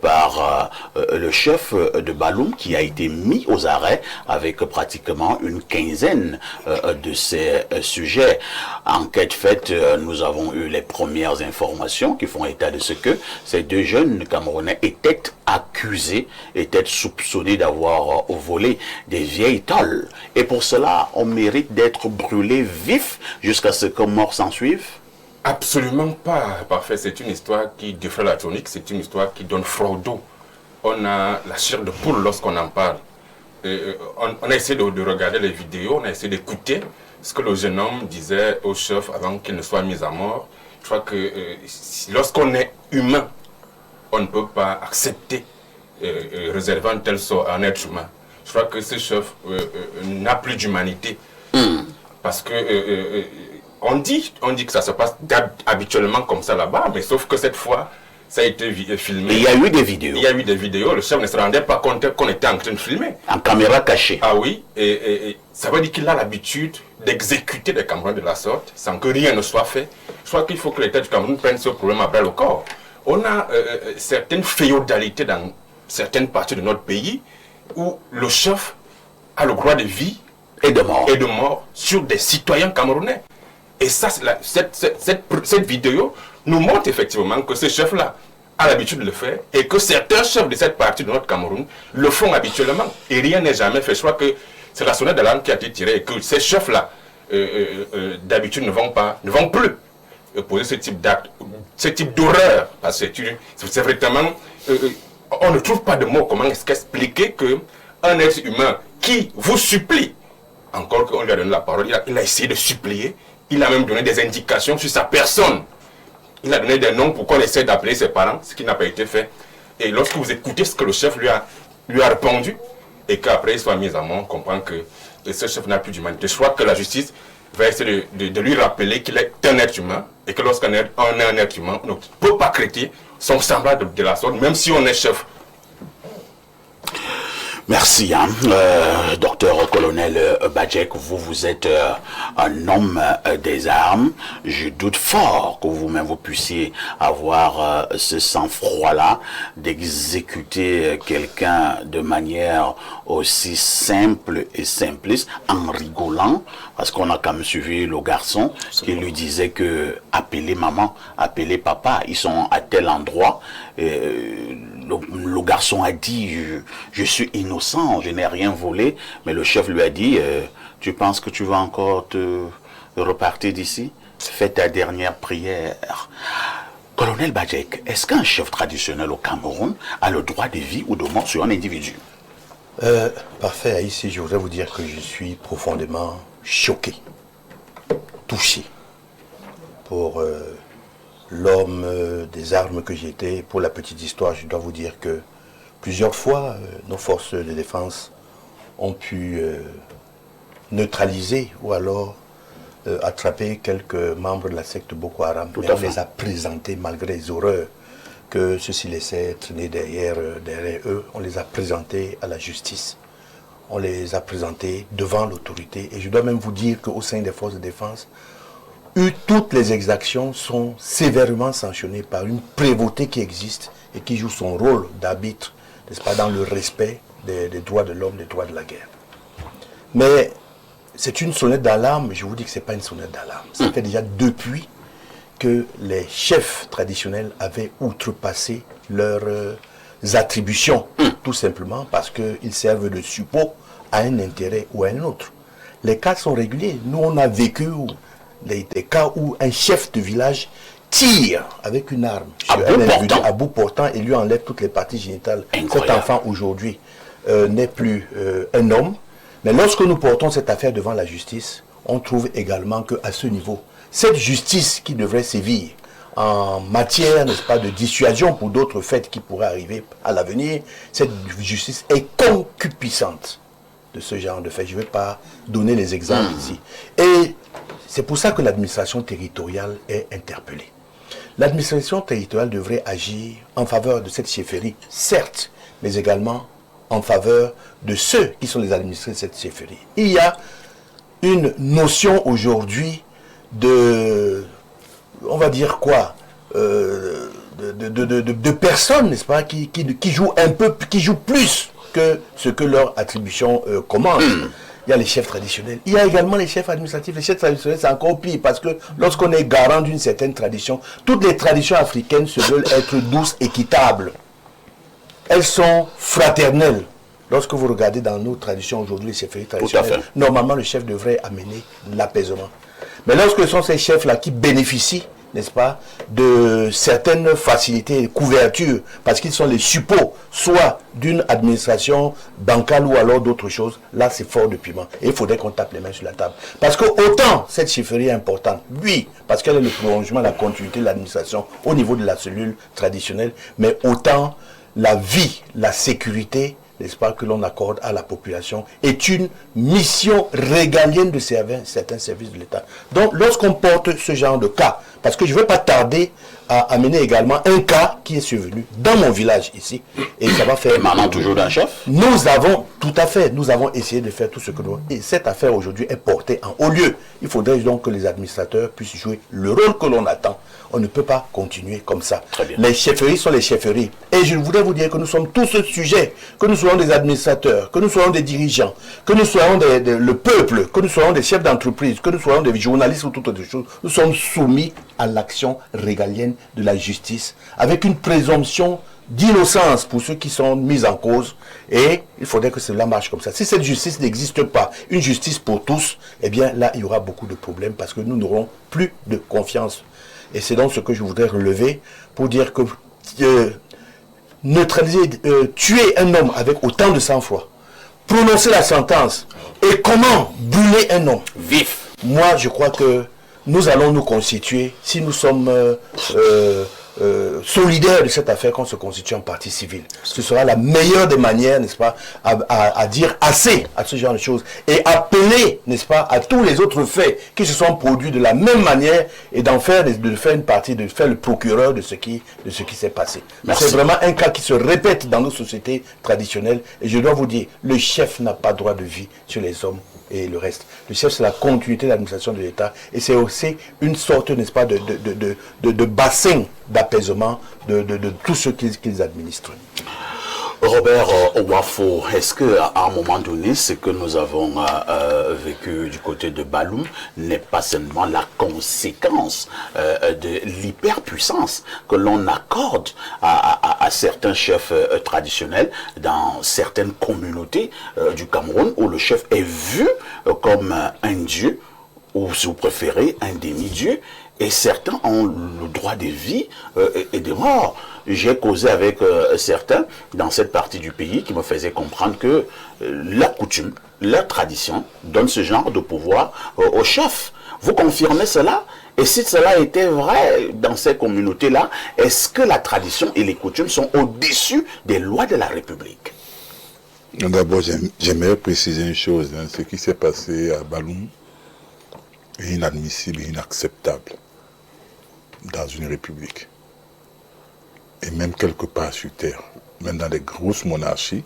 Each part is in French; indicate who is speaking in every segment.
Speaker 1: par le chef de Baloum qui a été mis aux arrêts avec pratiquement une quinzaine de ces sujets. Enquête faite, nous avons eu les premières informations qui font état de ce que ces deux jeunes Camerounais étaient accusés, étaient soupçonnés d'avoir volé des vieilles tôles. Et pour cela, on mérite d'être brûlé vif jusqu'à ce que mort s'en suive.
Speaker 2: Absolument pas, parfait. C'est une histoire qui défraie la chronique, c'est une histoire qui donne froid au dos. On a la chair de poule lorsqu'on en parle. On a essayé de regarder les vidéos, on a essayé d'écouter ce que le jeune homme disait au chef avant qu'il ne soit mis à mort. Je crois que lorsqu'on est humain, on ne peut pas accepter réserver un tel sort à un être humain. Je crois que ce chef n'a plus d'humanité. Parce que on dit que ça se passe habituellement comme ça là-bas, mais sauf que cette fois, ça a été filmé.
Speaker 1: Et il y a eu des vidéos.
Speaker 2: Il y a eu des vidéos. Le chef ne se rendait pas compte qu'on était en train de filmer.
Speaker 1: En caméra cachée.
Speaker 2: Ah oui, et ça veut dire qu'il a l'habitude d'exécuter des Camerounais de la sorte sans que rien ne soit fait. Je crois qu'il faut que l'État du Cameroun prenne ce problème à bras le corps. On a certaines féodalités dans certaines parties de notre pays où le chef a le droit de vie et de mort sur des citoyens camerounais. Et ça, cette vidéo nous montre effectivement que ce chef-là a l'habitude de le faire et que certains chefs de cette partie de notre Cameroun le font habituellement. Et rien n'est jamais fait. Je crois que c'est la sonnette d'alarme qui a été tirée et que ces chefs-là, d'habitude, ne vont plus poser ce type d'acte, ce type d'horreur. Parce que c'est vraiment... on ne trouve pas de mots comment expliquer qu'un être humain qui vous supplie, encore qu'on lui a donné la parole, il a essayé de supplier, il a même donné des indications sur sa personne. Il a donné des noms pour qu'on essaie d'appeler ses parents, ce qui n'a pas été fait. Et lorsque vous écoutez ce que le chef lui a répondu, et qu'après il soit mis à mort, on comprend que ce chef n'a plus d'humanité. Je crois que la justice va essayer de lui rappeler qu'il est un être humain, et que lorsqu'on est un être humain, on ne peut pas critiquer son semblable de la sorte, même si on est chef.
Speaker 1: Merci, docteur colonel Badjek, vous êtes un homme des armes. Je doute fort que vous-même vous puissiez avoir ce sang-froid-là d'exécuter quelqu'un de manière aussi simple et simpliste, en rigolant, parce qu'on a quand même suivi le garçon qui lui disait que appeler maman, appeler papa, ils sont à tel endroit. Le garçon a dit je suis innocent, je n'ai rien volé, mais le chef lui a dit tu penses que tu vas encore te repartir d'ici? Fais ta dernière prière. Colonel Badjek, est-ce qu'un chef traditionnel au Cameroun a le droit de vie ou de mort sur un individu?
Speaker 3: Parfait, ici je voudrais vous dire que je suis profondément choqué, touché pour l'homme des armes que j'étais. Pour la petite histoire, je dois vous dire que plusieurs fois, nos forces de défense ont pu neutraliser ou alors attraper quelques membres de la secte Boko Haram. Mais on les a présentés, malgré les horreurs que ceux-ci laissaient traîner derrière eux, on les a présentés à la justice. On les a présentés devant l'autorité. Et je dois même vous dire qu'au sein des forces de défense, toutes les exactions sont sévèrement sanctionnées par une prévôté qui existe et qui joue son rôle d'arbitre, n'est-ce pas, dans le respect des droits de l'homme, des droits de la guerre. Mais c'est une sonnette d'alarme, je vous dis que ce n'est pas une sonnette d'alarme. Ça fait déjà depuis que les chefs traditionnels avaient outrepassé leurs attributions, tout simplement parce qu'ils servent de suppôt à un intérêt ou à un autre. Les cas sont réguliers. Nous, on a vécu des cas où un chef de village tire avec une arme sur un individu à bout portant et lui enlève toutes les parties génitales. Incroyable. Cet enfant aujourd'hui n'est plus un homme. Mais lorsque nous portons cette affaire devant la justice, on trouve également qu'à ce niveau, cette justice qui devrait sévir en matière, n'est-ce pas, de dissuasion pour d'autres faits qui pourraient arriver à l'avenir, cette justice est concupiscente de ce genre de faits. Je ne vais pas donner les exemples ici. Et c'est pour ça que l'administration territoriale est interpellée. L'administration territoriale devrait agir en faveur de cette chefferie, certes, mais également en faveur de ceux qui sont les administrés de cette chefferie. Il y a une notion aujourd'hui de, on va dire quoi, de personnes, n'est-ce pas, qui jouent un peu, qui jouent plus que ce que leur attribution commande. Il y a les chefs traditionnels. Il y a également les chefs administratifs. Les chefs traditionnels, c'est encore pire parce que lorsqu'on est garant d'une certaine tradition, toutes les traditions africaines se veulent être douces, équitables. Elles sont fraternelles. Lorsque vous regardez dans nos traditions aujourd'hui, les chefferies traditionnelles, normalement le chef devrait amener l'apaisement. Mais lorsque ce sont ces chefs-là qui bénéficient, n'est-ce pas, de certaines facilités et couvertures, parce qu'ils sont les suppôts, soit d'une administration bancale ou alors d'autres choses, là c'est fort de piment. Et il faudrait qu'on tape les mains sur la table. Parce que autant cette chefferie est importante, oui, parce qu'elle est le prolongement, la continuité de l'administration au niveau de la cellule traditionnelle, mais autant la vie, la sécurité, n'est-ce pas, que l'on accorde à la population, est une mission régalienne de servir certains services de l'État. Donc, lorsqu'on porte ce genre de cas, parce que je ne veux pas tarder à amener également un cas qui est survenu dans mon village ici, et ça va faire...
Speaker 1: Maintenant toujours d'un chef.
Speaker 3: Nous avons, tout à fait, nous avons essayé de faire tout ce que nous... Et cette affaire aujourd'hui est portée en haut lieu. Il faudrait donc que les administrateurs puissent jouer le rôle que l'on attend. On ne peut pas continuer comme ça. Les chefferies sont les chefferies. Et je voudrais vous dire que nous sommes tous sujets, que nous soyons des administrateurs, que nous soyons des dirigeants, que nous soyons le peuple, que nous soyons des chefs d'entreprise, que nous soyons des journalistes ou toutes autres choses. Nous sommes soumis à l'action régalienne de la justice, avec une présomption d'innocence pour ceux qui sont mis en cause. Et il faudrait que cela marche comme ça. Si cette justice n'existe pas, une justice pour tous, eh bien là, il y aura beaucoup de problèmes parce que nous n'aurons plus de confiance. Et c'est donc ce que je voudrais relever pour dire que neutraliser, tuer un homme avec autant de sang-froid, prononcer la sentence, et comment brûler un homme
Speaker 1: vif.
Speaker 3: Moi, je crois que nous allons nous constituer, si nous sommes solidaires de cette affaire, qu'on se constitue en partie civile. Ce sera la meilleure des manières, n'est-ce pas, à dire assez à ce genre de choses et appeler, n'est-ce pas, à tous les autres faits qui se sont produits de la même manière et d'en faire, de faire une partie, de faire le procureur de ce qui s'est passé. C'est vraiment un cas qui se répète dans nos sociétés traditionnelles et je dois vous dire, le chef n'a pas droit de vie sur les hommes et le reste. Le chef, c'est la continuité de l'administration de l'État et c'est aussi une sorte, n'est-ce pas, de bassin d'apaisement de tous ceux qu'ils administrent.
Speaker 1: Robert Owafo, est-ce qu'à un moment donné, ce que nous avons vécu du côté de Balloum n'est pas seulement la conséquence de l'hyperpuissance que l'on accorde à certains chefs traditionnels dans certaines communautés du Cameroun où le chef est vu comme un dieu ou, si vous préférez, un demi-dieu, et certains ont le droit de vie et de mort. J'ai causé avec certains dans cette partie du pays qui me faisaient comprendre que la coutume, la tradition donne ce genre de pouvoir au chef. Vous confirmez cela? Et si cela était vrai dans ces communautés-là, est-ce que la tradition et les coutumes sont au-dessus des lois de la République?
Speaker 4: D'abord, j'aimerais préciser une chose. Ce qui s'est passé à Balloum est inadmissible et inacceptable dans une république. Et même quelque part sur Terre, même dans les grosses monarchies,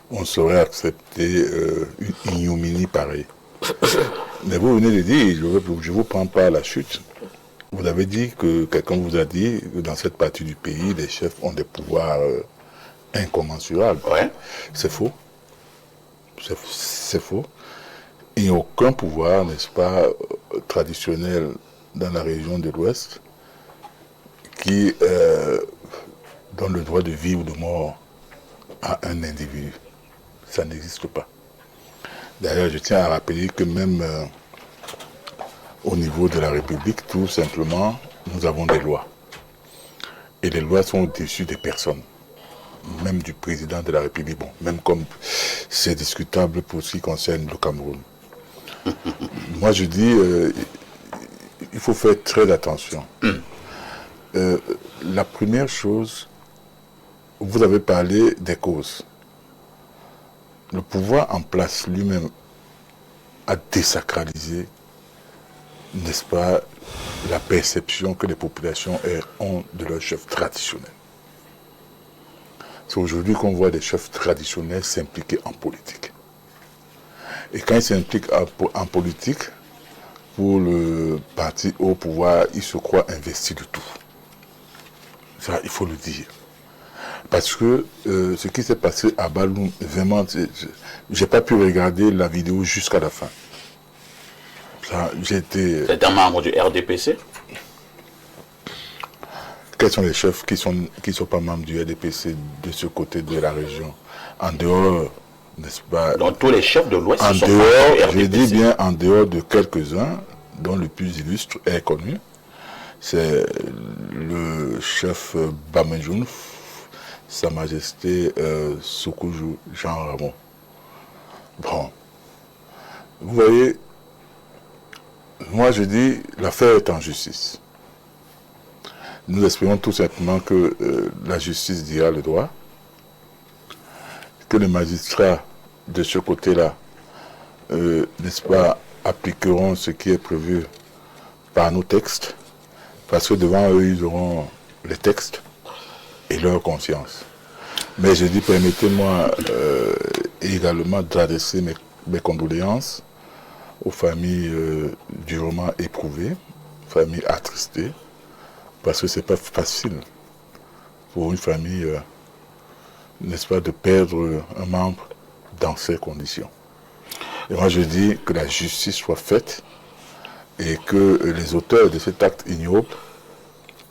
Speaker 4: on saurait accepter une ignominie pareille. Mais vous venez de dire, je ne vous prends pas à la chute. Vous avez dit que quelqu'un vous a dit que dans cette partie du pays, les chefs ont des pouvoirs incommensurables.
Speaker 1: Ouais.
Speaker 4: C'est faux. C'est faux. Il n'y a aucun pouvoir, n'est-ce pas, traditionnel dans la région de l'Ouest qui donne le droit de vie ou de mort à un individu. Ça n'existe pas. D'ailleurs, je tiens à rappeler que même au niveau de la République, tout simplement, nous avons des lois. Et les lois sont au-dessus des personnes. Même du président de la République. Bon, même comme c'est discutable pour ce qui concerne le Cameroun. Moi, je dis, il faut faire très attention. La première chose, vous avez parlé des causes. Le pouvoir en place lui-même a désacralisé, n'est-ce pas, la perception que les populations ont de leurs chefs traditionnels. C'est aujourd'hui qu'on voit des chefs traditionnels s'impliquer en politique. Et quand ils s'impliquent en politique, pour le parti au pouvoir, ils se croient investis de tout. Ça, il faut le dire. Parce que ce qui s'est passé à Baloum, vraiment, j'ai pas pu regarder la vidéo jusqu'à la fin.
Speaker 1: C'est un membre du RDPC?
Speaker 4: Quels sont les chefs qui sont pas membres du RDPC de ce côté de la région? En dehors, n'est-ce pas?
Speaker 1: Donc tous les chefs de l'Ouest
Speaker 4: En
Speaker 1: sont
Speaker 4: dehors,
Speaker 1: membres du
Speaker 4: je dis
Speaker 1: RDPC.
Speaker 4: bien en dehors de quelques-uns, dont le plus illustre est connu. C'est le chef Bamenjoun, Sa Majesté Soukouju Jean Ramon. Bon, vous voyez, moi je dis, l'affaire est en justice. Nous espérons tout simplement que la justice dira le droit, que les magistrats de ce côté-là, n'est-ce pas, appliqueront ce qui est prévu par nos textes, parce que devant eux, ils auront les textes et leur conscience. Mais je dis, permettez-moi également d'adresser mes condoléances aux familles durement éprouvées, familles attristées, parce que c'est pas facile pour une famille, n'est-ce pas, de perdre un membre dans ces conditions. Et moi je dis que la justice soit faite et que les auteurs de cet acte ignoble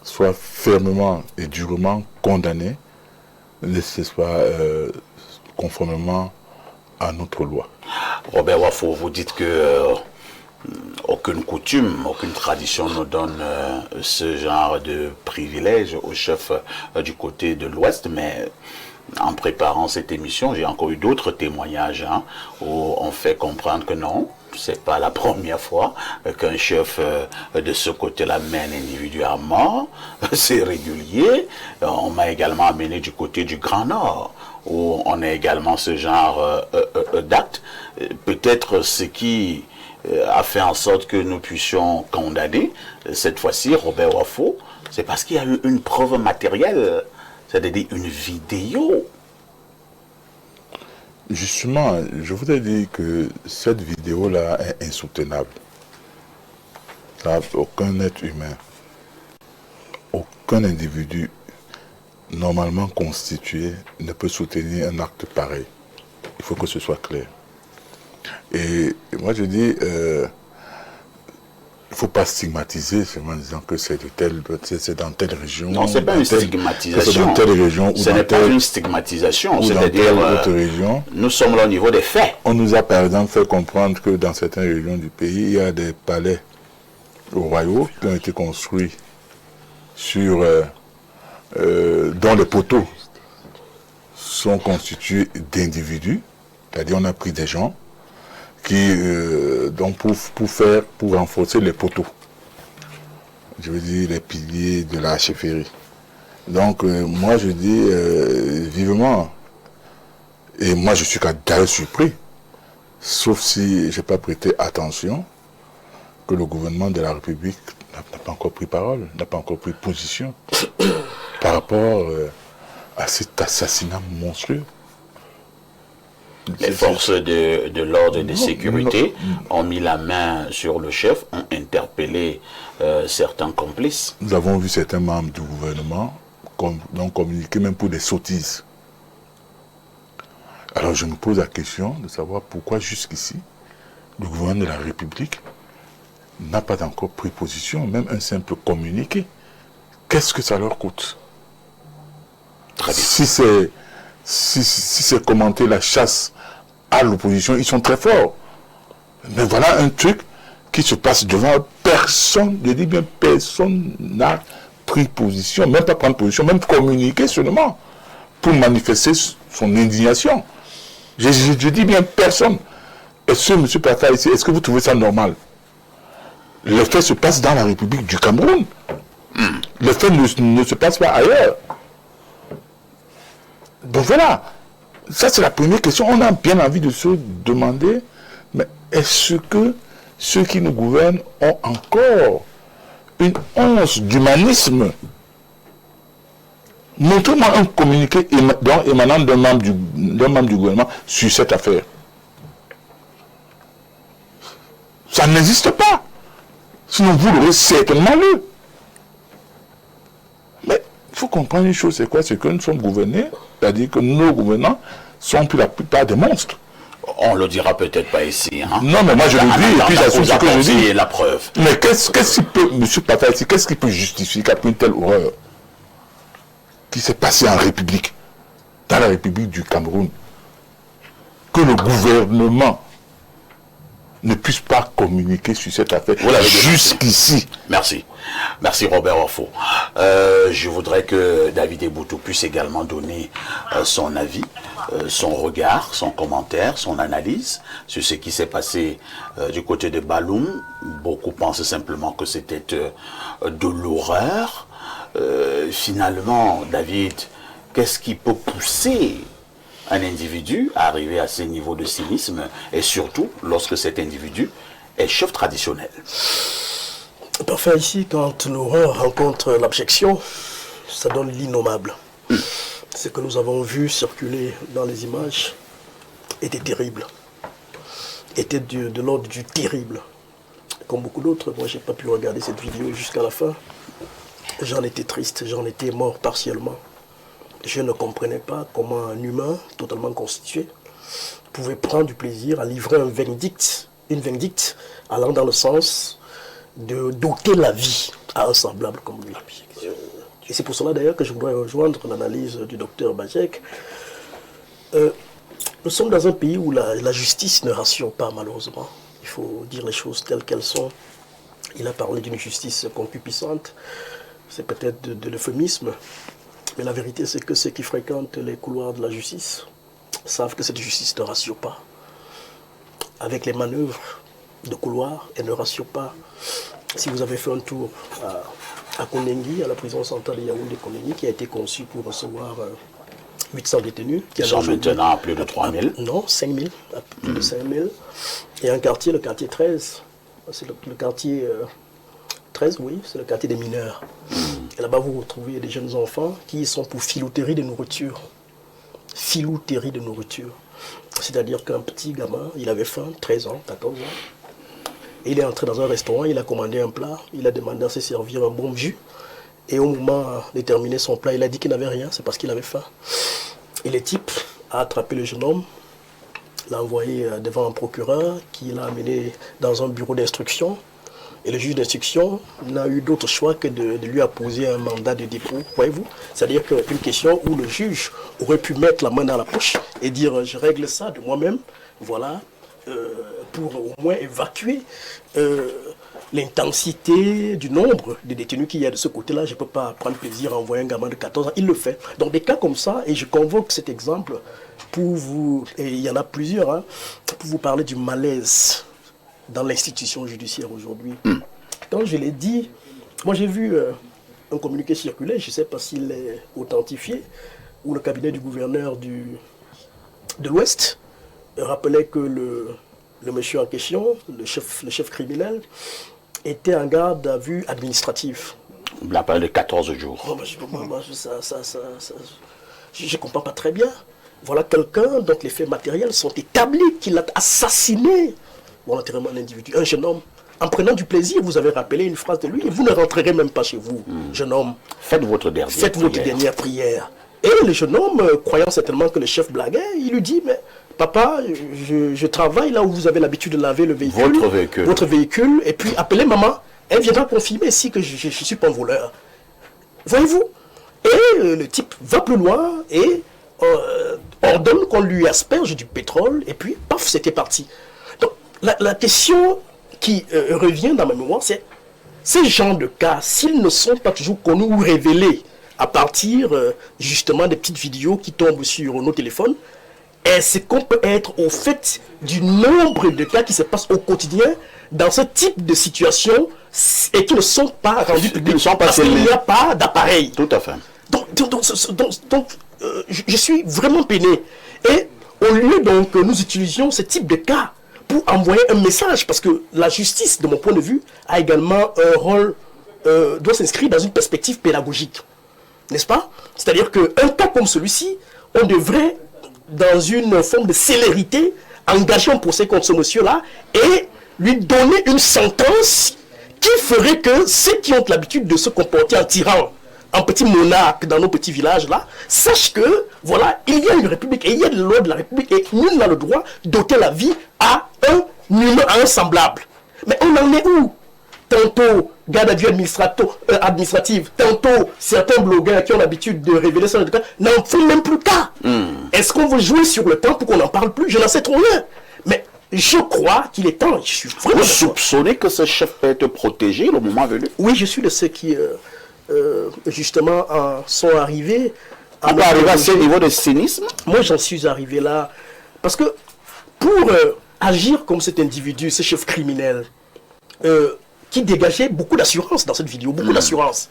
Speaker 4: soient fermement et durement condamnés, n'est-ce pas, conformément à notre loi.
Speaker 1: Robert Wafo, vous dites que aucune coutume, aucune tradition nous donne ce genre de privilège aux chefs du côté de l'Ouest, mais en préparant cette émission, j'ai encore eu d'autres témoignages où on fait comprendre que non, c'est pas la première fois qu'un chef de ce côté-là met un individu à mort, c'est régulier. On m'a également amené du côté du Grand Nord, où on a également ce genre d'actes. Peut-être ce qui a fait en sorte que nous puissions condamner cette fois-ci Robert Wafo, c'est parce qu'il y a eu une preuve matérielle, c'est-à-dire une vidéo.
Speaker 4: Justement, je voudrais dire que cette vidéo-là est insoutenable. Aucun être humain, aucun individu normalement constitué ne peut soutenir un acte pareil. Il faut que ce soit clair. Et moi je dis, il ne faut pas stigmatiser seulement en disant que c'est dans telle région.
Speaker 1: Non, ce n'est pas une stigmatisation.
Speaker 4: C'est dans telle région.
Speaker 1: Ce n'est pas une stigmatisation.
Speaker 4: C'est-à-dire,
Speaker 1: nous sommes là au niveau des faits.
Speaker 4: On nous a par exemple fait comprendre que dans certaines régions du pays, il y a des palais royaux qui ont été construits sur, dont les poteaux sont constitués d'individus. C'est-à-dire on a pris des gens qui, donc pour renforcer les poteaux, je veux dire les piliers de la chefferie. Donc moi je dis vivement, et moi je suis d'ailleurs surpris, sauf si je n'ai pas prêté attention, que le gouvernement de la République n'a pas encore pris parole, n'a pas encore pris position par rapport à cet assassinat monstrueux.
Speaker 1: Les forces de l'ordre et de sécurité ont mis la main sur le chef, ont interpellé certains complices.
Speaker 4: Nous avons vu certains membres du gouvernement communiquer même pour des sottises. Alors je me pose la question de savoir pourquoi jusqu'ici, le gouvernement de la République n'a pas encore pris position, même un simple communiqué. Qu'est-ce que ça leur coûte?
Speaker 1: Très bien.
Speaker 4: Si c'est commenter la chasse à l'opposition, ils sont très forts. Mais voilà un truc qui se passe devant personne, je dis bien personne n'a pris position, même pas prendre position, même communiquer seulement pour manifester son indignation. Je dis bien personne. Est-ce que M. Pata ici, est-ce que vous trouvez ça normal? Le fait se passe dans la République du Cameroun. Le fait ne se passe pas ailleurs. Donc voilà, ça c'est la première question. On a bien envie de se demander, mais est-ce que ceux qui nous gouvernent ont encore une once d'humanisme? Montrez-moi un communiqué émanant d'un membre du gouvernement sur cette affaire. Ça n'existe pas. Sinon vous l'aurez certainement lu. Mais Il faut comprendre une chose, c'est quoi? C'est que nous sommes gouvernés, c'est-à-dire que nos gouvernants sont pour la plupart des monstres.
Speaker 1: On le dira peut-être pas ici. Hein.
Speaker 4: Non, mais moi je le dis, et puis j'assume ce que je dis.
Speaker 1: Et la preuve.
Speaker 4: Mais qu'est-ce qui peut, M. Pata, qu'est-ce qui peut justifier qu'après une telle horreur qui s'est passée en République, dans la République du Cameroun, que le gouvernement ne puisse pas communiquer sur cette affaire jusqu'ici?
Speaker 1: Merci. Merci Robert Orfo. Je voudrais que David Eboutou puisse également donner son avis, son regard, son commentaire, son analyse sur ce qui s'est passé du côté de Balloum. Beaucoup pensent simplement que c'était de l'horreur. Finalement, David, qu'est-ce qui peut pousser un individu à arriver à ce niveau de cynisme, et surtout lorsque cet individu est chef traditionnel?
Speaker 5: Parfait, ici, quand l'horreur rencontre l'abjection, ça donne l'innommable. Ce que nous avons vu circuler dans les images était terrible. Était de l'ordre du terrible. Comme beaucoup d'autres, moi, je n'ai pas pu regarder cette vidéo jusqu'à la fin. J'en étais triste, j'en étais mort partiellement. Je ne comprenais pas comment un humain totalement constitué pouvait prendre du plaisir à livrer une vindicte allant dans le sens de doter la vie à un semblable comme lui. Et c'est pour cela d'ailleurs que je voudrais rejoindre l'analyse du docteur Bajek. Nous sommes dans un pays où la justice ne rassure pas, malheureusement. Il faut dire les choses telles qu'elles sont. Il a parlé d'une justice concupiscente. C'est peut-être de l'euphémisme. Mais la vérité, c'est que ceux qui fréquentent les couloirs de la justice savent que cette justice ne rassure pas. Avec les manœuvres de couloir, elle ne rassure pas. Si vous avez fait un tour à Kondengi, à la prison centrale de Yaoundé-Kondengi, qui a été conçue pour recevoir 800 détenus.
Speaker 1: Ils sont maintenant à plus de 3000.
Speaker 5: Non, 5000, à plus de 5000. Et un quartier, le quartier 13, c'est le quartier 13, oui, c'est le quartier des mineurs. Et là-bas, vous retrouvez des jeunes enfants qui sont pour filouterie de nourriture. Filouterie de nourriture. C'est-à-dire qu'un petit gamin, il avait faim, 13 ans, 14 ans. Et il est entré dans un restaurant, il a commandé un plat, il a demandé à se servir un bon jus. Et au moment de terminer son plat, il a dit qu'il n'avait rien, c'est parce qu'il avait faim. Et le type a attrapé le jeune homme, l'a envoyé devant un procureur qui l'a amené dans un bureau d'instruction. Et le juge d'instruction n'a eu d'autre choix que de lui apposer un mandat de dépôt, voyez-vous. C'est-à-dire qu'une question où le juge aurait pu mettre la main dans la poche et dire « je règle ça de moi-même », voilà, pour au moins évacuer l'intensité du nombre de détenus qu'il y a de ce côté-là. Je ne peux pas prendre plaisir à envoyer un gamin de 14 ans, il le fait. Donc des cas comme ça, et je convoque cet exemple pour vous, et il y en a plusieurs, hein, pour vous parler du malaise dans l'institution judiciaire aujourd'hui. Quand je l'ai dit, moi j'ai vu un communiqué circuler, je ne sais pas s'il est authentifié, où le cabinet du gouverneur de l'Ouest rappelait que le monsieur en question, le chef criminel, était en garde à vue administrative.
Speaker 1: Il a parlé de 14 jours.
Speaker 5: Bon, je ne comprends pas très bien. Voilà quelqu'un dont les faits matériels sont établis, qu'il a assassiné volontairement un individu, un jeune homme. En prenant du plaisir, vous avez rappelé une phrase de lui, et vous ne rentrerez même pas chez vous, jeune homme.
Speaker 1: Faites votre dernière prière.
Speaker 5: Et le jeune homme, croyant certainement que le chef blaguait, il lui dit, mais papa, je travaille là où vous avez l'habitude de laver le véhicule. Votre véhicule. Et puis appelez maman, elle viendra confirmer ici que je ne suis pas un voleur. Voyez-vous? Et le type va plus loin et ordonne qu'on lui asperge du pétrole, et puis paf, c'était parti. Donc la question qui revient dans ma mémoire, c'est ces genres de cas, s'ils ne sont pas toujours connus ou révélés à partir justement des petites vidéos qui tombent sur nos téléphones, est-ce qu'on peut être au fait du nombre de cas qui se passent au quotidien dans ce type de situation et qui ne sont pas rendus publics parce qu'il n'y a pas d'appareil.
Speaker 1: Tout à fait.
Speaker 5: Donc je suis vraiment peiné. Et au lieu donc que nous utilisions ce type de cas pour envoyer un message, parce que la justice, de mon point de vue, a également un rôle, doit s'inscrire dans une perspective pédagogique. N'est-ce pas? C'est-à-dire qu'un cas comme celui-ci, on devrait, dans une forme de célérité, engager un procès contre ce monsieur-là et lui donner une sentence qui ferait que ceux qui ont l'habitude de se comporter en tyran en petit monarque dans nos petits villages là, sache que, voilà, il y a une république et il y a des lois de la république et nul n'a le droit d'ôter la vie à un humain, à un semblable. Mais on en est où? Tantôt, garde à vue administrative, tantôt, certains blogueurs qui ont l'habitude de révéler ça, n'en font même plus cas. Est-ce qu'on veut jouer sur le temps pour qu'on n'en parle plus? Je n'en sais trop rien. Mais je crois qu'il est temps. Je suis vraiment
Speaker 1: Vous soupçonnez que ce chef peut être protégé le moment venu?
Speaker 5: Oui, je suis de ceux qui, justement, sont arrivés.
Speaker 1: On peut arriver à ce niveau de cynisme?
Speaker 5: Moi, j'en suis arrivé là. Parce que pour agir comme cet individu, ce chef criminel, qui dégageait beaucoup d'assurance dans cette vidéo, beaucoup d'assurance.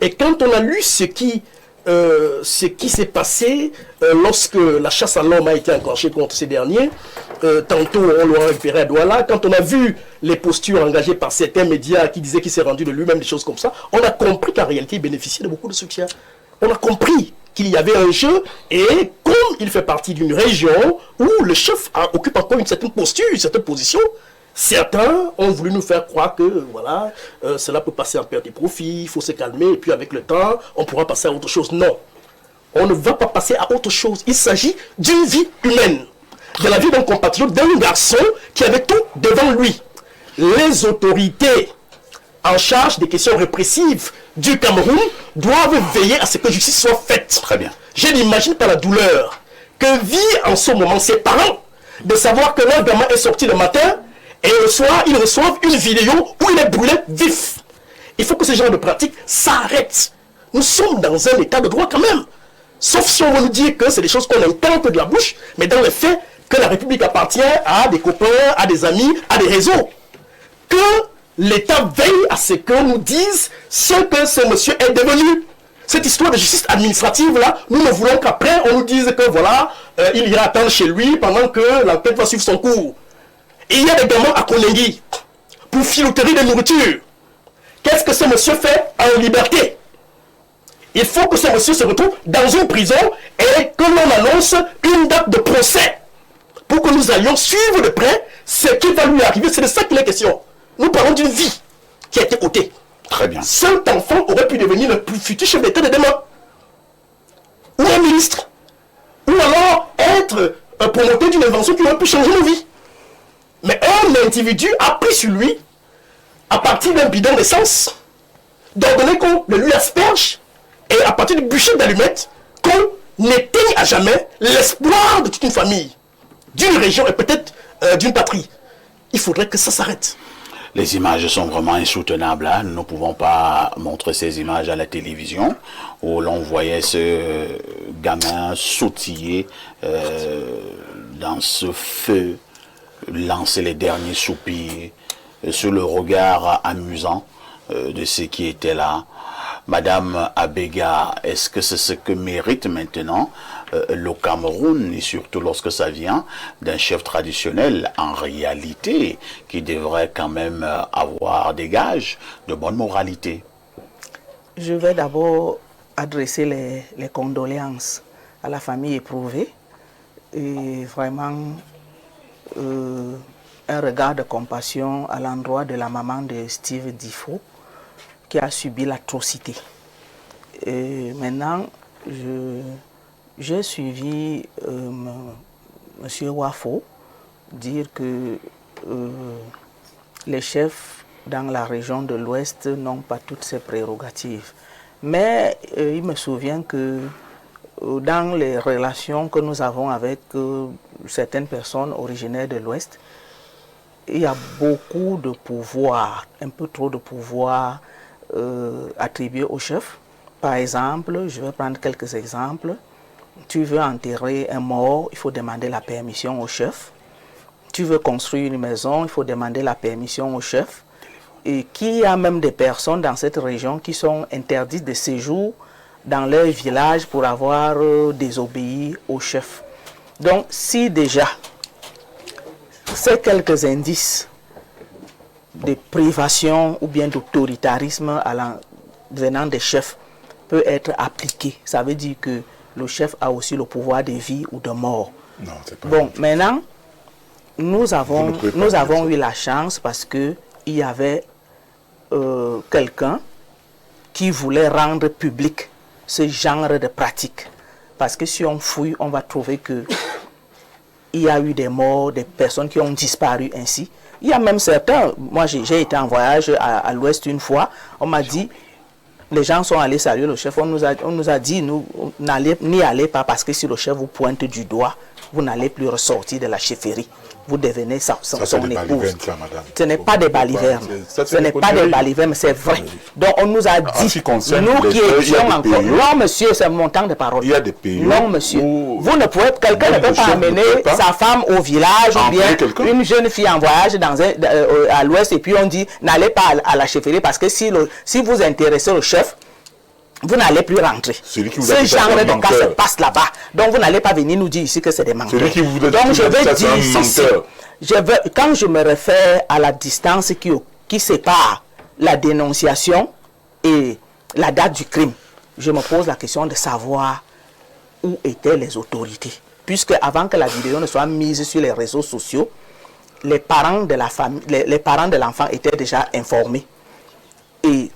Speaker 5: Et quand on a lu ce qui s'est passé lorsque la chasse à l'homme a été enclenchée contre ces derniers, tantôt on l'a récupéré à Douala, quand on a vu les postures engagées par certains médias qui disaient qu'il s'est rendu de lui-même, des choses comme ça, on a compris qu'en réalité il bénéficiait de beaucoup de soutien. On a compris qu'il y avait un jeu, et comme il fait partie d'une région où le chef occupe encore une certaine posture, une certaine position, certains ont voulu nous faire croire que voilà, cela peut passer en perte de profit, il faut se calmer, et puis avec le temps, on pourra passer à autre chose. Non, on ne va pas passer à autre chose. Il s'agit d'une vie humaine, de la vie d'un compatriote, d'un garçon qui avait tout devant lui. Les autorités en charge des questions répressives du Cameroun doivent veiller à ce que justice soit faite.
Speaker 1: Très bien.
Speaker 5: Je n'imagine pas la douleur que vivent en ce moment ses parents de savoir que leur gamin est sorti le matin et le soir, ils reçoivent une vidéo où il est brûlé vif. Il faut que ce genre de pratique s'arrête. Nous sommes dans un état de droit quand même. Sauf si on veut nous dire que c'est des choses qu'on intente de la bouche, mais dans les faits, que la République appartient à des copains, à des amis, à des réseaux. Que l'État veille à ce qu'on nous dise ce que ce monsieur est devenu. Cette histoire de justice administrative là, nous ne voulons qu'après on nous dise que voilà, il ira attendre chez lui pendant que l'enquête va suivre son cours. Et il y a des gamins à Konengi pour filouterie de nourriture. Qu'est-ce que ce monsieur fait en liberté? Il faut que ce monsieur se retrouve dans une prison et que l'on annonce une date de procès pour que nous allions suivre de près ce qui va lui arriver. C'est de ça qu'il est question. Nous parlons d'une vie qui a été ôtée.
Speaker 1: Très bien.
Speaker 5: Cet enfant aurait pu devenir le plus futur chef d'État de demain. Ou un ministre. Ou alors être un promoteur d'une invention qui aurait pu changer nos vies. Mais un individu a pris sur lui, à partir d'un bidon d'essence, d'ordonner qu'on le lui asperge, et à partir du bûcher d'allumettes, qu'on éteigne à jamais l'espoir de toute une famille, d'une région et peut-être d'une patrie. Il faudrait que ça s'arrête.
Speaker 1: Les images sont vraiment insoutenables. Hein. Nous ne pouvons pas montrer ces images à la télévision où l'on voyait ce gamin sautiller dans ce feu, lancer les derniers soupirs sur le regard amusant de ceux qui étaient là. Madame Abega, est-ce que c'est ce que mérite maintenant le Cameroun, et surtout lorsque ça vient d'un chef traditionnel, en réalité, qui devrait quand même avoir des gages de bonne moralité?
Speaker 6: Je vais d'abord adresser les condoléances à la famille éprouvée et vraiment un regard de compassion à l'endroit de la maman de Steve Difo qui a subi l'atrocité. Et maintenant, j'ai suivi M. Wafo dire que les chefs dans la région de l'Ouest n'ont pas toutes ces prérogatives. Mais il me souvient que dans les relations que nous avons avec certaines personnes originaires de l'Ouest, il y a beaucoup de pouvoir, un peu trop de pouvoir attribué au chef. Par exemple, je vais prendre quelques exemples. Tu veux enterrer un mort, il faut demander la permission au chef. Tu veux construire une maison, il faut demander la permission au chef. Et qu'il y a même des personnes dans cette région qui sont interdites de séjour dans leur village pour avoir désobéi au chef. Donc, si déjà ces quelques indices de privation ou bien d'autoritarisme venant des chefs peut être appliqué, ça veut dire que le chef a aussi le pouvoir de vie ou de mort.
Speaker 4: Non, c'est pas
Speaker 6: bon, maintenant, nous avons eu la chance parce qu'il y avait quelqu'un qui voulait rendre public ce genre de pratique. Parce que si on fouille, on va trouver que il y a eu des morts, des personnes qui ont disparu ainsi. Il y a même certains, moi j'ai été en voyage à l'ouest une fois, on m'a dit, les gens sont allés saluer le chef, on nous a dit, nous n'y allez pas parce que si le chef vous pointe du doigt, vous n'allez plus ressortir de la chefferie. Vous devenez son épouse. Ce n'est pas des balivernes. Ce n'est pas des balivernes, c'est vrai. Donc on nous a dit, nous qui étions encore... Non, monsieur, c'est mon temps de parole.
Speaker 4: Il y a des pays.
Speaker 6: Non, monsieur. Vous ne pouvez... Quelqu'un ne peut pas amener sa femme au village ou bien une jeune fille en voyage à l'ouest et puis on dit, n'allez pas à la chefferie parce que si vous intéressez le chef, vous n'allez plus rentrer. Ce genre de cas se passe là-bas. Donc vous n'allez pas venir nous dire ici que c'est des menteurs. Donc je veux dire ceci. Quand je me réfère à la distance qui sépare la dénonciation et la date du crime, je me pose la question de savoir où étaient les autorités. Puisque avant que la vidéo ne soit mise sur les réseaux sociaux, les parents de la famille, les parents de l'enfant étaient déjà informés. Et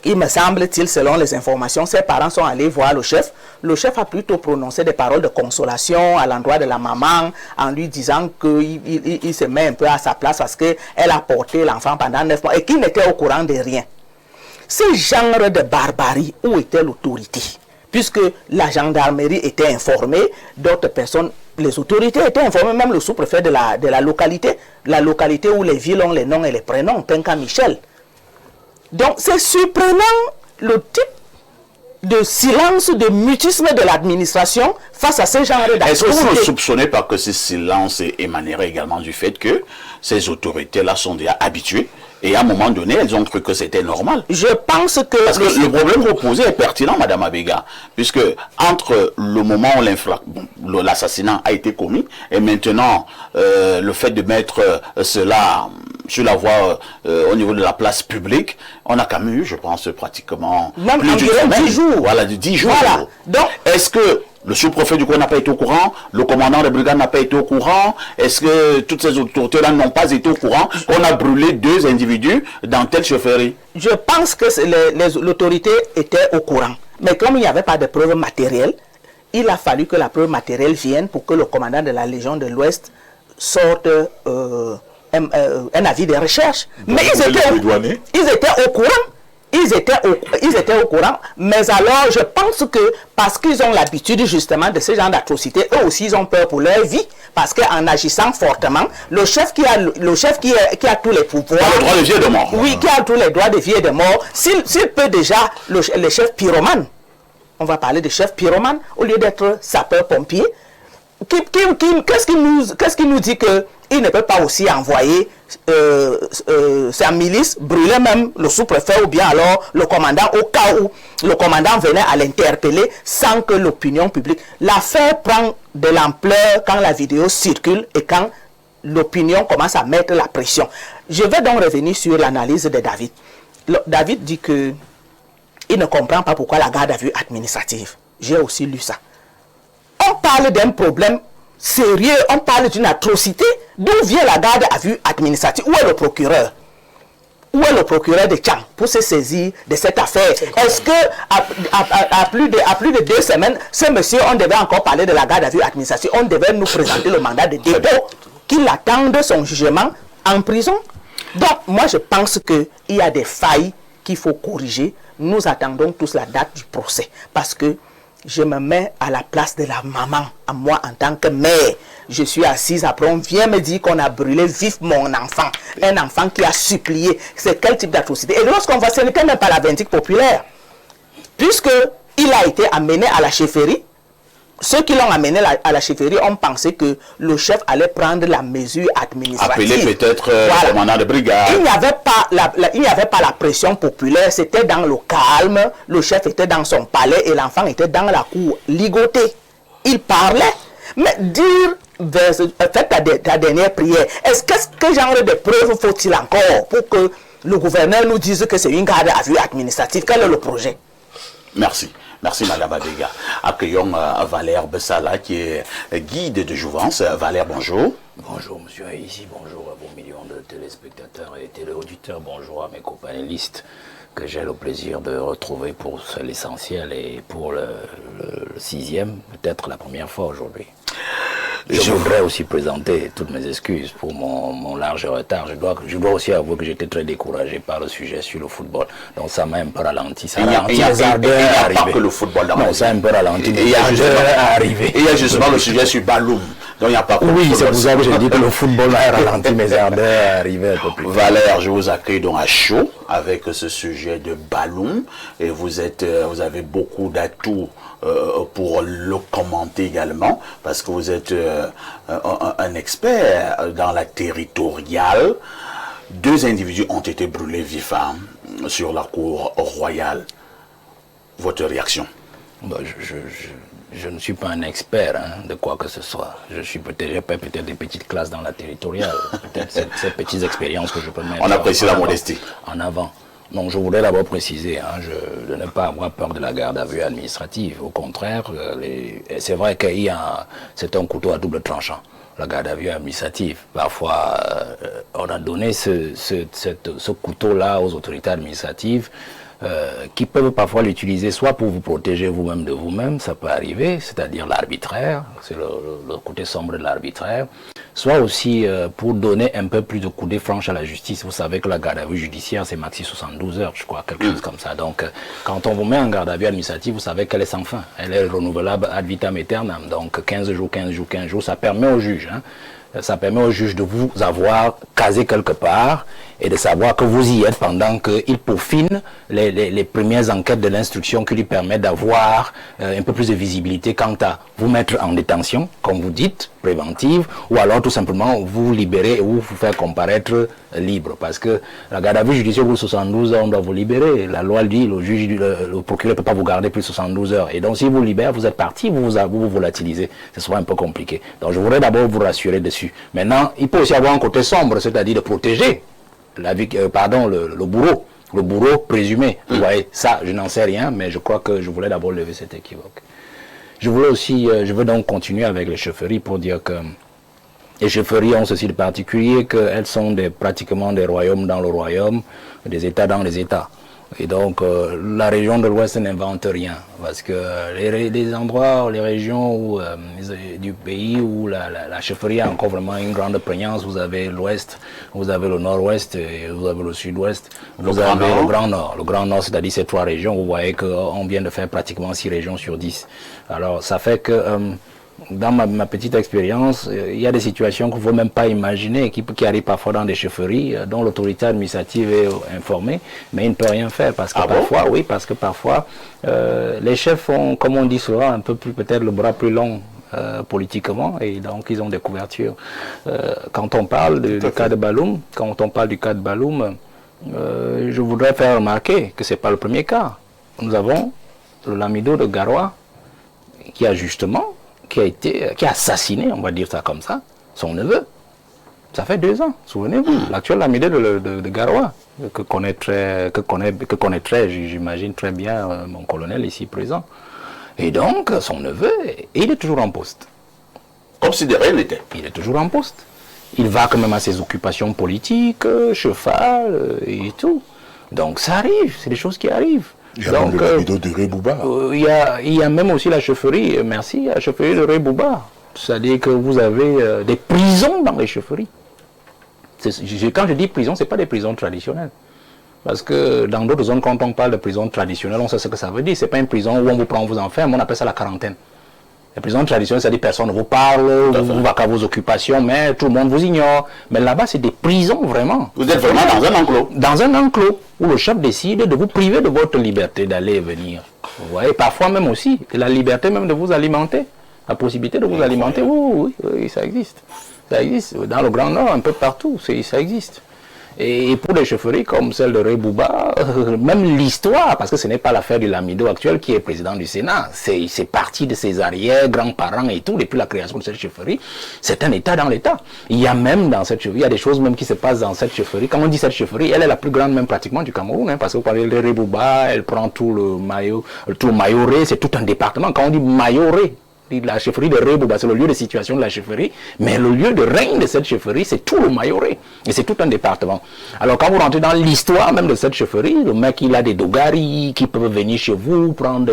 Speaker 6: il me semble-t-il, selon les informations, ses parents sont allés voir le chef. Le chef a plutôt prononcé des paroles de consolation à l'endroit de la maman en lui disant qu'il se met un peu à sa place parce qu'elle a porté l'enfant pendant 9 mois et qu'il n'était au courant de rien. Ce genre de barbarie, où était l'autorité? Puisque la gendarmerie était informée, d'autres personnes, les autorités étaient informées, même le sous-préfet de la localité où les villes ont les noms et les prénoms, Penka Michel. Donc c'est surprenant le type de silence, de mutisme de l'administration face à ce genre d'atrocités.
Speaker 1: Est-ce que vous ne soupçonnez pas que ce silence émanerait également du fait que ces autorités-là sont déjà habituées et à un moment donné, elles ont cru que c'était normal?
Speaker 6: Je pense que...
Speaker 1: Parce que le problème que vous posez est pertinent, Madame Abega, puisque entre le moment où l'assassinat a été commis et maintenant le fait de mettre cela sur la voie au niveau de la place publique, on a quand même eu, je pense, pratiquement
Speaker 6: même
Speaker 1: plus
Speaker 6: environ 10 jours.
Speaker 1: Voilà, 10 jours.
Speaker 6: Voilà. Donc,
Speaker 1: est-ce que le sous-préfet du coin n'a pas été au courant? Le commandant de brigade n'a pas été au courant? Est-ce que toutes ces autorités-là n'ont pas été au courant qu'on a brûlé 2 individus dans telle chefferie?
Speaker 6: Je pense que l'autorité était au courant. Mais comme il n'y avait pas de preuves matérielles, il a fallu que la preuve matérielle vienne pour que le commandant de la Légion de l'Ouest sorte un avis de recherche. Mais ils étaient au courant. Ils étaient au courant, mais alors je pense que parce qu'ils ont l'habitude justement de ce genre d'atrocités, eux aussi ils ont peur pour leur vie, parce qu'en agissant fortement, le chef qui a tous les pouvoirs,
Speaker 1: le droit de vie et de mort.
Speaker 6: Oui, qui a tous les droits de vie et de mort, s'il peut déjà, le chef pyromane, on va parler de chef pyromane, au lieu d'être sapeur-pompier, qu'est-ce qui nous dit qu'il ne peut pas aussi envoyer sa milice, brûler même le sous-préfet ou bien alors le commandant au cas où le commandant venait à l'interpeller sans que l'opinion publique... L'affaire prend de l'ampleur quand la vidéo circule et quand l'opinion commence à mettre la pression. Je vais donc revenir sur l'analyse de David. David dit que il ne comprend pas pourquoi la garde à vue administrative. J'ai aussi lu ça. On parle d'un problème sérieux, on parle d'une atrocité. D'où vient la garde à vue administrative? Où est le procureur? Où est le procureur de Tchang pour se saisir de cette affaire? Est-ce que à plus de 2 semaines, ce monsieur, on devait encore parler de la garde à vue administrative, on devait nous présenter le mandat de dépôt, qu'il attende son jugement en prison? Donc, moi, je pense qu'il y a des failles qu'il faut corriger. Nous attendons tous la date du procès. Parce que je me mets à la place de la maman, à moi en tant que mère. Je suis assise, après on vient me dire qu'on a brûlé vif mon enfant. Un enfant qui a supplié. C'est quel type d'atrocité? Et lorsqu'on voit, ce n'était même pas la vindicte populaire. Puisqu'il a été amené à la chefferie, ceux qui l'ont amené à la chefferie ont pensé que le chef allait prendre la mesure administrative.
Speaker 1: Appeler peut-être le commandant de brigade.
Speaker 6: Il n'y avait pas la pression populaire, c'était dans le calme. Le chef était dans son palais et l'enfant était dans la cour, ligoté. Il parlait. Mais dire, faites ta dernière prière. Quel genre de preuves faut-il encore pour que le gouverneur nous dise que c'est une garde à vue administrative? Quel est le projet?
Speaker 1: Merci. Merci Madame Abega. Accueillons Valère Bessala qui est guide de jouvence. Valère, bonjour.
Speaker 7: Bonjour Monsieur Haïti, bonjour à vos millions de téléspectateurs et téléauditeurs, bonjour à mes copanélistes. que j'ai le plaisir de retrouver pour l'essentiel et pour le 6e, peut-être la première fois aujourd'hui. Je voudrais aussi présenter toutes mes excuses pour mon large retard. Je dois aussi avouer que j'étais très découragé par le sujet sur le football. Donc ça m'a un peu ralenti. Ça
Speaker 1: il n'y a pas que le football dans
Speaker 7: non, ça a un peu ralenti. Il y
Speaker 1: a justement le sujet sur Balloum. Donc il n'y a pas que
Speaker 7: oui, c'est pour ça que j'ai dit que le football a ralenti mes ardeurs arriver un peu plus.
Speaker 1: Valère, je vous accueille donc à chaud avec ce sujet de Balloum. Et vous avez beaucoup d'atouts pour le commenter également, parce que vous êtes un expert dans la territoriale. 2 individus ont été brûlés vifs sur la cour royale. Votre réaction?
Speaker 7: Bon, je ne suis pas un expert de quoi que ce soit. J'ai peut-être des petites classes dans la territoriale, peut-être ces petites expériences que je peux mettre.
Speaker 1: On apprécie la modestie.
Speaker 7: En avant. Donc je voudrais d'abord préciser de ne pas avoir peur de la garde à vue administrative. Au contraire, c'est vrai c'est un couteau à double tranchant, la garde à vue administrative. Parfois, on a donné ce couteau-là aux autorités administratives qui peuvent parfois l'utiliser soit pour vous protéger vous-même de vous-même, ça peut arriver, c'est-à-dire l'arbitraire, c'est le côté sombre de l'arbitraire, soit aussi pour donner un peu plus de coudées franches à la justice. Vous savez que la garde à vue judiciaire, c'est maxi 72 heures, je crois, quelque chose comme ça. Donc, quand on vous met en garde à vue administrative, vous savez qu'elle est sans fin. Elle est renouvelable ad vitam aeternam. Donc, 15 jours, 15 jours, 15 jours, ça permet au juge, ça permet au juge de vous avoir casé quelque part et de savoir que vous y êtes pendant qu'il peaufine les premières enquêtes de l'instruction qui lui permettent d'avoir un peu plus de visibilité quant à vous mettre en détention, comme vous dites, préventive, ou alors tout simplement vous libérer ou vous faire comparaître libre. Parce que la garde à vue judiciaire, au bout de 72 heures, on doit vous libérer. La loi dit, le juge, le procureur ne peut pas vous garder plus de 72 heures. Et donc, si vous libérez, vous êtes parti, vous volatilisez. C'est souvent un peu compliqué. Donc, je voudrais d'abord vous rassurer dessus. Maintenant, il peut aussi avoir un côté sombre, c'est-à-dire de protéger le bourreau. Le bourreau présumé. Vous voyez, ça, je n'en sais rien, mais je crois que je voulais d'abord lever cet équivoque. Je veux donc continuer avec les chefferies pour dire que les chefferies ont ceci de particulier qu'elles sont pratiquement des royaumes dans le royaume, des États dans les États. Et donc, la région de l'Ouest n'invente rien, parce que les endroits, les régions du pays où la chefferie a encore vraiment une grande prégnance, vous avez l'Ouest, vous avez le Nord-Ouest, et vous avez le Sud-Ouest, vous avez le Grand Nord. Le Grand Nord, c'est-à-dire ces 3 régions, vous voyez qu'on vient de faire pratiquement 6 régions sur 10. Alors, ça fait que dans ma petite expérience, il y a des situations qu'on ne peut même pas imaginer, qui arrivent parfois dans des chefferies, dont l'autorité administrative est informée, mais il ne peut rien faire, parce que parfois, les chefs ont, comme on dit souvent, un peu plus, peut-être le bras plus long politiquement, et donc ils ont des couvertures. Quand on parle du cas de Balloum, je voudrais faire remarquer que ce n'est pas le premier cas. Nous avons le Lamido de Garoua, qui a assassiné, on va dire ça comme ça, son neveu. Ça fait 2 ans, souvenez-vous. L'actuel Lamido de Garoua, que connaîtrait, j'imagine très bien mon colonel ici présent. Et donc, son neveu, il est toujours en poste.
Speaker 1: Comme si de rien n'était.
Speaker 7: Il est toujours en poste. Il va quand même à ses occupations politiques, cheval et tout. Donc ça arrive, c'est des choses qui arrivent.
Speaker 4: Il y a donc, même le Lamido de Rébouba.
Speaker 7: Il y a même aussi la chefferie, la chefferie de Rébouba. C'est-à-dire que vous avez des prisons dans les chefferies. Quand je dis prison, ce n'est pas des prisons traditionnelles. Parce que dans d'autres zones, quand on parle de prison traditionnelle, on sait ce que ça veut dire. Ce n'est pas une prison où on vous prend, on vous enferme, on appelle ça la quarantaine. Les prisons traditionnelles, c'est-à-dire personne ne vous parle, vous va qu'à vos occupations, mais tout le monde vous ignore. Mais là-bas, c'est des prisons vraiment.
Speaker 1: Vous êtes vraiment dans un enclos.
Speaker 7: Dans un enclos, où le chef décide de vous priver de votre liberté d'aller et venir. Vous voyez, parfois même aussi, la liberté même de vous alimenter. La possibilité de vous alimenter, oui, ça existe. Ça existe. Dans le Grand Nord, un peu partout, ça existe. Et pour des chefferies comme celle de Rébouba, même l'histoire, parce que ce n'est pas l'affaire du Lamido actuel qui est président du Sénat, c'est parti de ses arrières, grands-parents et tout, depuis la création de cette chefferie, c'est un État dans l'État. Il y a même dans cette chefferie, il y a des choses même qui se passent dans cette chefferie. Quand on dit cette chefferie, elle est la plus grande même pratiquement du Cameroun, parce que vous parlez de Rébouba, elle prend tout le Mayoré, c'est tout un département. Quand on dit Mayoré, La chefferie de Rebouba, c'est le lieu de situation de la chefferie, mais le lieu de règne de cette chefferie, c'est tout le Mayoré, et c'est tout un département. Alors quand vous rentrez dans l'histoire même de cette chefferie, le mec il a des dogaris qui peuvent venir chez vous, prendre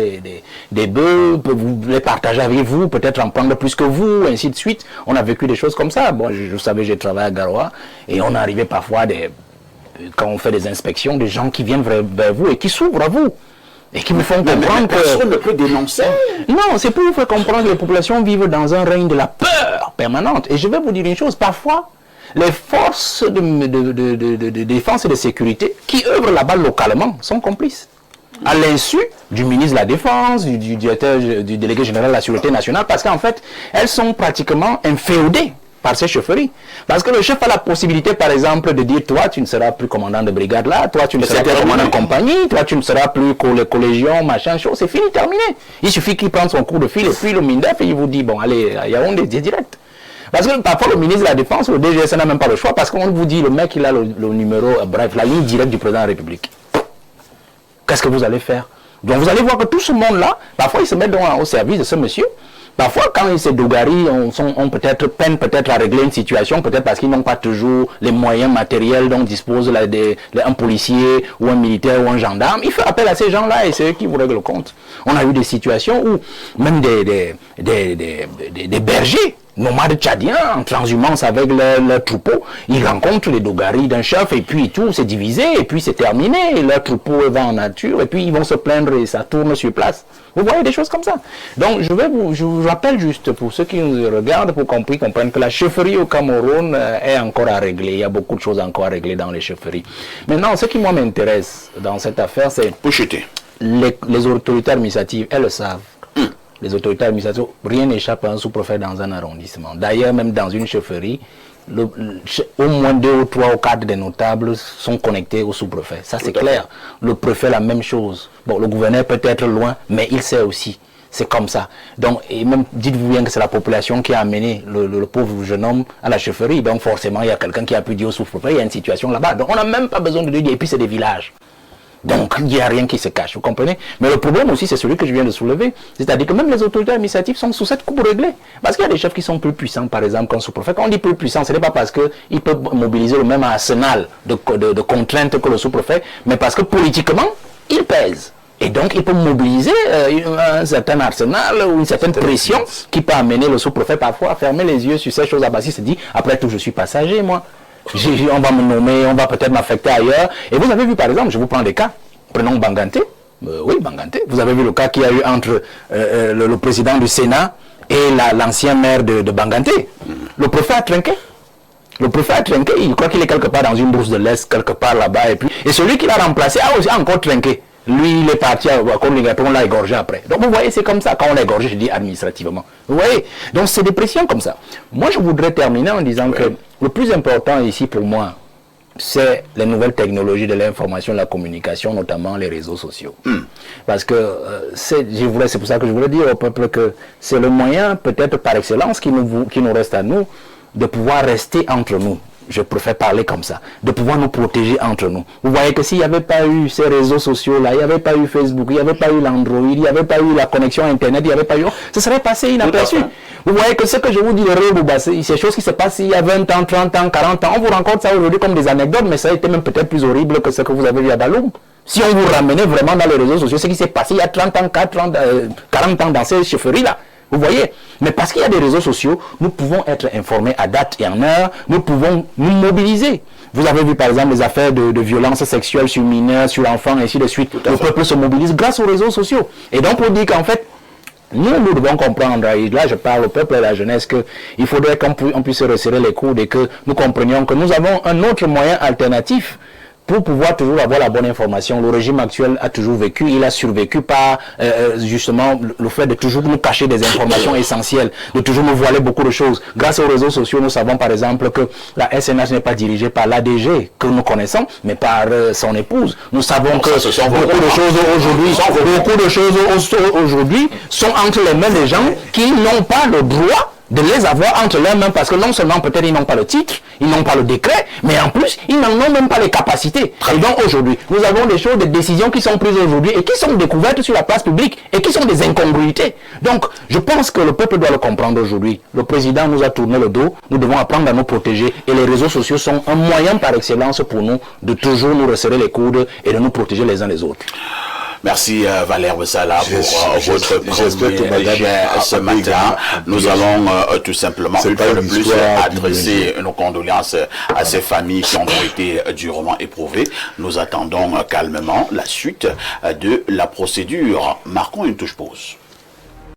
Speaker 7: des bœufs, vous les partager avec vous, peut-être en prendre plus que vous, ainsi de suite. On a vécu des choses comme ça. Bon, je savais, j'ai travaillé à Garoua, et on arrivait parfois, quand on fait des inspections, des gens qui viennent vers vous et qui s'ouvrent à vous. Et qui vous font comprendre que...
Speaker 1: Personne ne peut dénoncer.
Speaker 7: Non, c'est pour vous faire comprendre que les populations vivent dans un règne de la peur permanente. Et je vais vous dire une chose, parfois, les forces de défense et de sécurité qui œuvrent là-bas localement sont complices. À l'insu du ministre de la Défense, du délégué général de la Sûreté nationale, parce qu'en fait, elles sont pratiquement inféodées par ces chefferies. Parce que le chef a la possibilité, par exemple, de dire, toi, tu ne seras plus commandant de brigade là, toi, tu ne seras plus commandant de compagnie, toi, tu ne seras plus collégion, machin, chose, c'est fini, terminé. Il suffit qu'il prenne son coup de fil et puis le MINDEF, et il vous dit, bon, allez, il y a un des direct. Parce que parfois, le ministre de la Défense, le DGS n'a même pas le choix, parce qu'on vous dit, le mec, il a le numéro, bref, la ligne directe du président de la République. Qu'est-ce que vous allez faire? Donc, vous allez voir que tout ce monde-là, parfois, il se met au service de ce monsieur. Parfois, quand ces dogaris peinent peut-être à régler une situation, peut-être parce qu'ils n'ont pas toujours les moyens matériels dont dispose un policier ou un militaire ou un gendarme, il fait appel à ces gens-là et c'est eux qui vous règlent le compte. On a eu des situations où même des bergers, nomades tchadiens, en transhumance avec leur troupeau, ils rencontrent les dogaris d'un chef et puis tout s'est divisé et puis c'est terminé, et leur troupeau va en nature et puis ils vont se plaindre et ça tourne sur place. Vous voyez des choses comme ça. Donc je vous rappelle juste pour ceux qui nous regardent pour qu'on puisse comprendre que la chefferie au Cameroun est encore à régler. Il y a beaucoup de choses encore à régler dans les chefferies. Maintenant, ce qui moi m'intéresse dans cette affaire, c'est les autorités administratives, elles le savent. Les autorités administratives, rien n'échappe à un sous-préfet dans un arrondissement. D'ailleurs, même dans une chefferie, au moins 2 ou 3 ou 4 des notables sont connectés au sous-préfet. Ça, c'est clair. Le préfet, la même chose. Bon, le gouverneur peut être loin, mais il sait aussi. C'est comme ça. Donc, et même, dites-vous bien que c'est la population qui a amené le pauvre jeune homme à la chefferie. Donc, forcément, il y a quelqu'un qui a pu dire au sous-préfet, il y a une situation là-bas. Donc, on n'a même pas besoin de dire, et puis c'est des villages. Donc, il n'y a rien qui se cache, vous comprenez? Mais le problème aussi, c'est celui que je viens de soulever. C'est-à-dire que même les autorités administratives sont sous cette coupe réglée. Parce qu'il y a des chefs qui sont plus puissants, par exemple, qu'un sous-préfet. Quand on dit plus puissant, ce n'est pas parce qu'il peut mobiliser le même arsenal de contraintes que le sous-préfet, mais parce que politiquement, il pèse. Et donc, il peut mobiliser un certain arsenal ou une certaine pression qui peut amener le sous-préfet parfois à fermer les yeux sur ces choses. Il se dit, après tout, je suis passager, moi. On va me nommer, on va peut-être m'affecter ailleurs. Et vous avez vu, par exemple, je vous prends des cas. Prenons Banganté. Oui, Banganté. Vous avez vu le cas qu'il y a eu entre le président du Sénat et l'ancien maire de Banganté. Le préfet a trinqué. Le préfet a trinqué. Il croit qu'il est quelque part dans une brousse de l'Est, quelque part là-bas. Et celui qui l'a remplacé a aussi encore trinqué. Lui, il est parti à Collingaton, on l'a égorgé après. Donc, vous voyez, c'est comme ça. Quand on l'a égorgé, je dis administrativement. Vous voyez? Donc, c'est des pressions comme ça. Moi, je voudrais terminer en disant que le plus important ici pour moi, c'est les nouvelles technologies de l'information et de la communication, notamment les réseaux sociaux. Parce que c'est pour ça que je voulais dire au peuple que c'est le moyen, peut-être par excellence, qui nous reste à nous, de pouvoir rester entre nous. Je préfère parler comme ça, de pouvoir nous protéger entre nous. Vous voyez que s'il n'y avait pas eu ces réseaux sociaux-là, il n'y avait pas eu Facebook, il n'y avait pas eu l'Android, il n'y avait pas eu la connexion Internet, il n'y avait pas eu... Ce serait passé inaperçu. Vous voyez que ce que je vous dis, c'est des choses qui se passent il y a 20 ans, 30 ans, 40 ans. On vous rencontre ça aujourd'hui comme des anecdotes, mais ça a été même peut-être plus horrible que ce que vous avez vu à Baloum. Si on vous ramenait vraiment dans les réseaux sociaux, ce qui s'est passé il y a 30 ans, 40 ans dans ces chefferies-là. Vous voyez? Mais parce qu'il y a des réseaux sociaux, nous pouvons être informés à date et en heure, nous pouvons nous mobiliser. Vous avez vu par exemple les affaires de violences sexuelles sur mineurs, sur enfants, et ainsi de suite. Le peuple se mobilise grâce aux réseaux sociaux. Et donc on dit qu'en fait, nous devons comprendre, et là je parle au peuple et à la jeunesse, qu'il faudrait qu'on puisse se resserrer les coudes et que nous comprenions que nous avons un autre moyen alternatif pour pouvoir toujours avoir la bonne information. Le régime actuel a toujours vécu, il a survécu par justement le fait de toujours nous cacher des informations essentielles, de toujours nous voiler beaucoup de choses. Grâce aux réseaux sociaux, nous savons par exemple que la SNH n'est pas dirigée par l'ADG que nous connaissons, mais par son épouse. Nous savons que beaucoup de choses aujourd'hui sont entre les mains des gens qui n'ont pas le droit de les avoir entre leurs mains, parce que non seulement peut-être ils n'ont pas le titre, ils n'ont pas le décret, mais en plus, ils n'en ont même pas les capacités. Et donc aujourd'hui, nous avons des choses, des décisions qui sont prises aujourd'hui et qui sont découvertes sur la place publique et qui sont des incongruités. Donc, je pense que le peuple doit le comprendre aujourd'hui. Le président nous a tourné le dos, nous devons apprendre à nous protéger et les réseaux sociaux sont un moyen par excellence pour nous de toujours nous resserrer les coudes et de nous protéger les uns les autres.
Speaker 1: Merci Valère Bessala pour votre premier jet ce matin. Nous allons tout simplement une fois de plus adresser nos condoléances à ces familles qui ont été durement éprouvées. Nous attendons calmement la suite de la procédure. Marquons une touche pause.